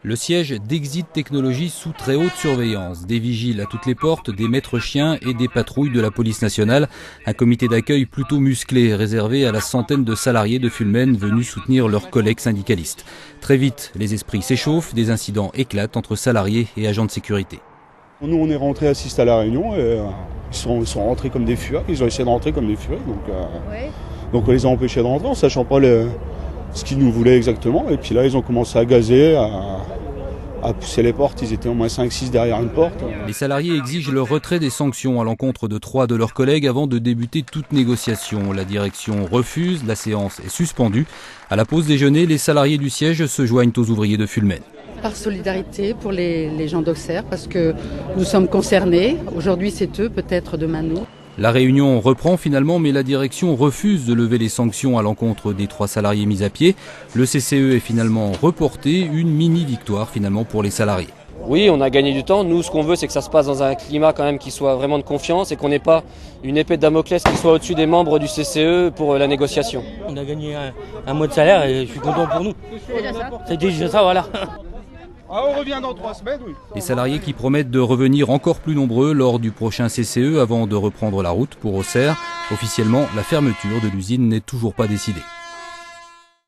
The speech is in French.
Le siège d'Exit Technologies sous très haute surveillance. Des vigiles à toutes les portes, des maîtres chiens et des patrouilles de la police nationale. Un comité d'accueil plutôt musclé, réservé à la centaine de salariés de Fulmen venus soutenir leurs collègues syndicalistes. Très vite, les esprits s'échauffent, des incidents éclatent entre salariés et agents de sécurité. Nous, on est rentrés assister à la réunion et ils sont rentrés comme des furies. Ils ont essayé de rentrer comme des furies. Donc on les a empêchés de rentrer en sachant pas ce qu'ils nous voulaient exactement. Et puis là, ils ont commencé à gazer, à pousser les portes. Ils étaient au moins 5-6 derrière une porte. Les salariés exigent le retrait des sanctions à l'encontre de 3 de leurs collègues avant de débuter toute négociation. La direction refuse, la séance est suspendue. À la pause déjeuner, les salariés du siège se joignent aux ouvriers de Fulmen. Par solidarité pour les gens d'Auxerre, parce que nous sommes concernés. Aujourd'hui, c'est eux, peut-être demain nous. La réunion reprend finalement, mais la direction refuse de lever les sanctions à l'encontre des 3 salariés mis à pied. Le CCE est finalement reporté, une mini-victoire finalement pour les salariés. Oui, on a gagné du temps. Nous, ce qu'on veut, c'est que ça se passe dans un climat quand même qui soit vraiment de confiance et qu'on n'ait pas une épée de Damoclès qui soit au-dessus des membres du CCE pour la négociation. On a gagné un mois de salaire et je suis content pour nous. C'est déjà ça, voilà. On revient dans 3 semaines, oui. Les salariés qui promettent de revenir encore plus nombreux lors du prochain CCE avant de reprendre la route pour Auxerre. Officiellement, la fermeture de l'usine n'est toujours pas décidée.